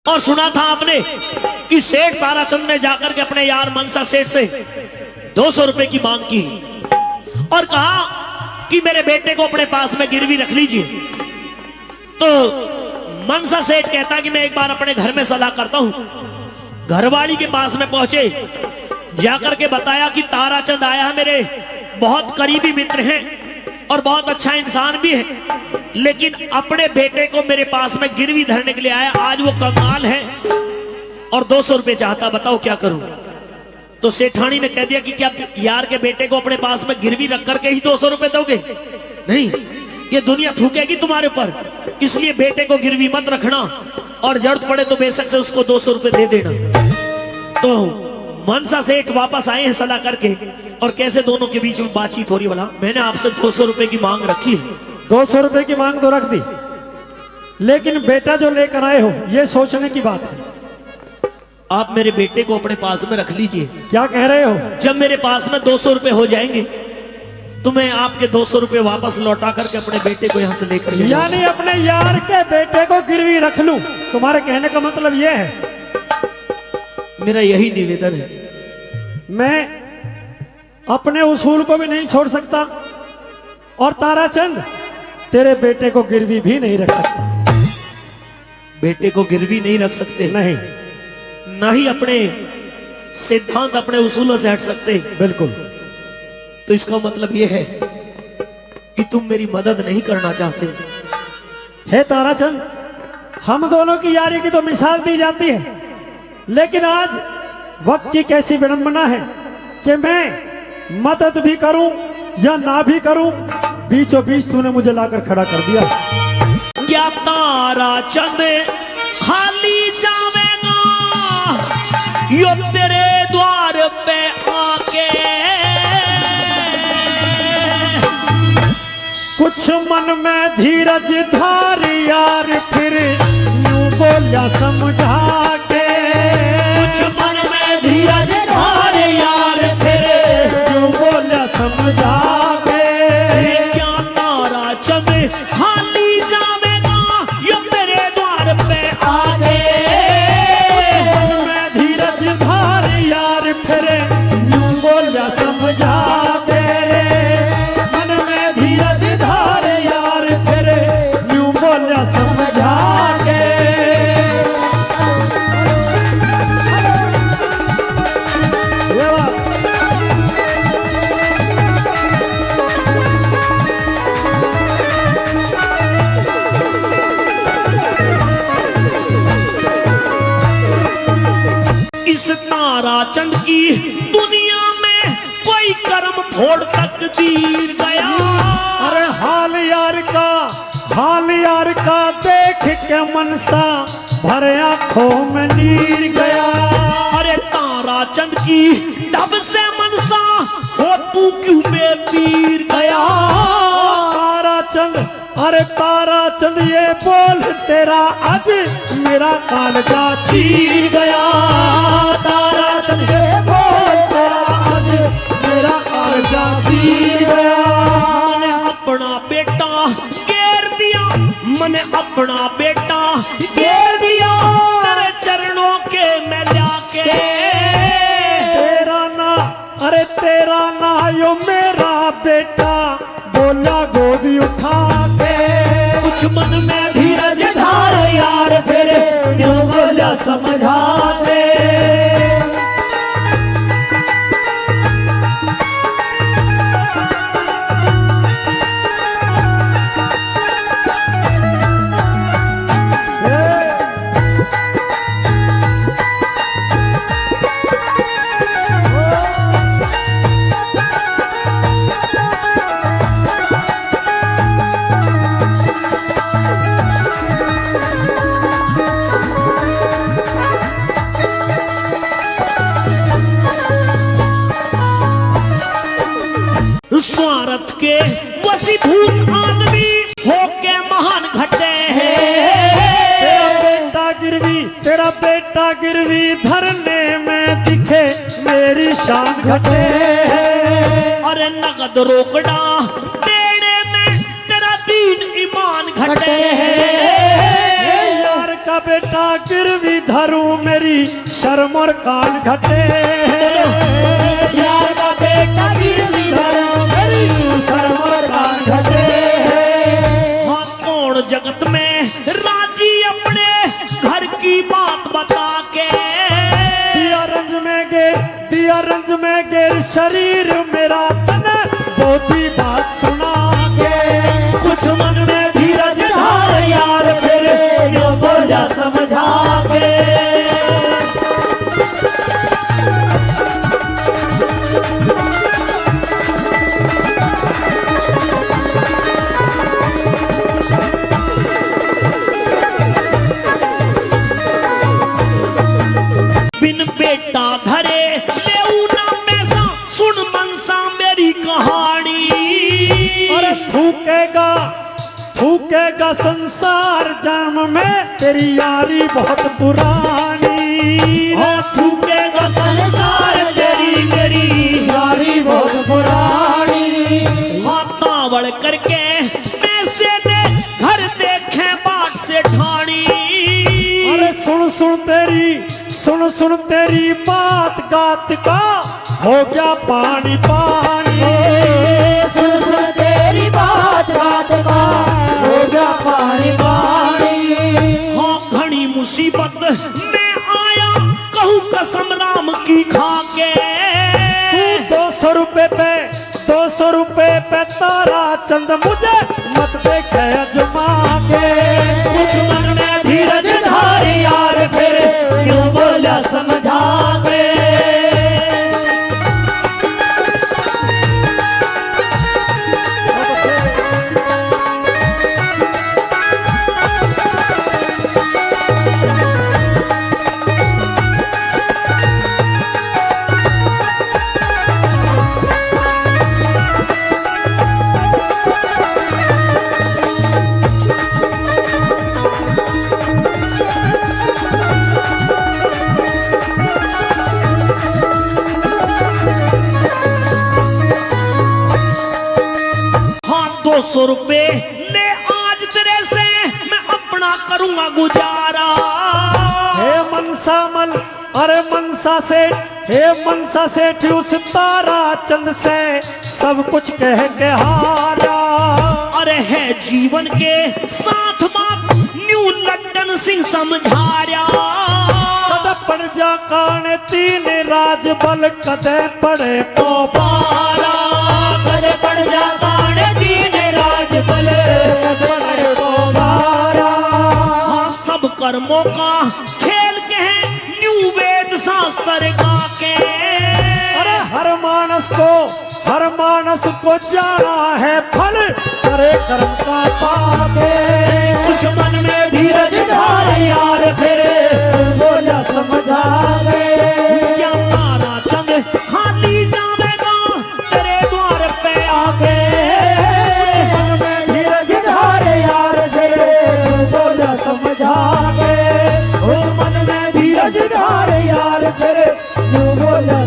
और सुना था आपने कि सेठ ताराचंद ने जाकर के अपने यार मनसा सेठ से 200 रुपए की मांग की और कहा कि मेरे बेटे को अपने पास में गिरवी रख लीजिए। तो मनसा सेठ कहता कि मैं एक बार अपने घर में सलाह करता हूं। घरवाली के पास में पहुंचे, जाकर के बताया कि ताराचंद आया है, मेरे बहुत करीबी मित्र हैं और बहुत अच्छा इंसान भी है, लेकिन अपने बेटे को मेरे पास में गिरवी धरने के लिए आया। आज वो कंगाल है और 200 रुपए चाहता, बताओ क्या करूं। तो सेठानी ने कह दिया कि क्या यार के बेटे को अपने पास में गिरवी रख करके ही 200 रुपए दोगे? नहीं, ये दुनिया थूकेगी तुम्हारे ऊपर, इसलिए बेटे को गिरवी मत रखना और जरूरत पड़े तो बेशक से उसको 200 रुपए दे देना। तो मनसा सेठ वापस आए हैं सलाह करके, और कैसे दोनों के बीच में बातचीत हो रही, बोला मैंने आपसे 200 रुपए की मांग रखी है। 200 रुपए की मांग तो रख दी, लेकिन बेटा जो लेकर आए हो ये सोचने की बात है। आप मेरे बेटे को अपने पास में रख लीजिए। क्या कह रहे हो? जब मेरे पास में 200 रुपए हो जाएंगे तो मैं आपके 200 रुपए वापस लौटा करके अपने बेटे को यहाँ से लेकर, यानी अपने यार के बेटे को गिरवी रख लूं, तुम्हारे कहने का मतलब यह है? मेरा यही निवेदन है। मैं अपने उसूल को भी नहीं छोड़ सकता और ताराचंद तेरे बेटे को गिरवी भी नहीं रख सकता। बेटे को गिरवी नहीं रख सकते? नहीं, ना ही अपने सिद्धांत अपने उसूलों से हट सकते। बिल्कुल। तो इसका मतलब यह है कि तुम मेरी मदद नहीं करना चाहते। हे ताराचंद, हम दोनों की यारी की तो मिसाल दी जाती है, लेकिन आज वक्त की कैसी विडंबना है कि मैं मदद भी करूं या ना भी करूं, बीचों बीच तूने मुझे लाकर खड़ा कर दिया। क्या ताराचंद खाली जावेगा यो तेरे द्वार पे आके? कुछ मन में धीरज धार यार, फिर यूं बोलिया समझा के। कुछ मन में धीरज धार यार, फिर यूं बोलिया समझा के। क्या ताराचंद खाली जावेगा यो तेरे द्वार पे आके? मन में धीरज धार यार, फिर यूं बोलिया समझा के। मन में धीरज धार यार, फिर यूं बोलिया समझा के। ये बात। इस ताराचंद की दुनिया में कोई कर्म फोड़ तकदीर गया। अरे हाल यार का देख के मनसा भर आंखों में नीर गया। अरे ताराचंद की तब से मनसा हो तू क्यों बेपीर गया? ताराचंद, अरे ताराचंद ये बोल तेरा आज मेरा कालजा चीर गया। ताराचंद ये बोल तेरा आज मेरा कालजा चीर गया। मैंने अपना बेटा घेर दिया, मैंने अपना बेटा घेर दिया तेरे चरणों के में जाके। तेरा ना, अरे तेरा ना यो मेरा बेटा बोला गोदी उठा के। कुछ मन में धीरज धार यार, फिर यूं बोला समझा दे। स्वार्थ के वशीभूत आदमी होके महान घटे हैं। तेरा बेटा गिरवी धरने में दिखे मेरी शान घटे। अरे नगद रोकड़ा देने में तेरा दीन ईमान घटे। यार का बेटा गिरवी धरूं मेरी शर्म और कान घटे। यार का बेटा गिरवी धरूं मेरी शर्म और कान घटे। हाँ कौन जगत में राजी अपने घर की बात बता के। दिया रंज में गे शरीर मेरा तन बोधी बात सुना के। कुछ मन में धीरज धार यार फिर जो बोला समझा के। बिन बेटा धरे लेऊना पैसा सुन मनसा मेरी कहानी। अरे थूकेगा संसार जन्म में तेरी यारी बहुत पुरानी। हाँ थूकेगा संसार तेरी मेरी यारी बहुत पुरानी। हाँ तावड़ करके पैसे दे घर देखे बाट से ठानी। अरे सुन तेरी बात गात का हो गया पानी पानी। सुन सुन तेरी बात रात का हो गया पानी पानी। हाँ घनी मुसीबत में आया कहूँ कसम राम की खा के। 200 रुपए पे तारा चंद मुझे मत देखे अजमा के। कुछ मन में धीरज धार यार फिर यूं बोला समझा के। हाँ 200 रुपए ले आज तेरे से मैं अपना करूंगा गुजारा। हे मनसामल अरे मनसा सेठ उस तारा चंद से सब कुछ कह के हारा। अरे है जीवन के साथ बात न्यू लंदन सिंह समझाया। कद पड़ जा काने तीन राज बल कदे पड़े पोपारा। कद पड़ जा काने तीन राज बल पड़े पोपारा। हाँ सब कर्मों का खेल के है न्यू वेद शास्त्र गा के। अरे हर मानस को जाना है फल करे कर्म का पाके। कुछ मन में धीरज धार यार फिर बोला समझा के। क्या तारा चंद खाली जावेगा तेरे द्वार पे आके। मन में धीरज धार यार फिर बोला समझा के। मन में धीरज धार यार फिर बोला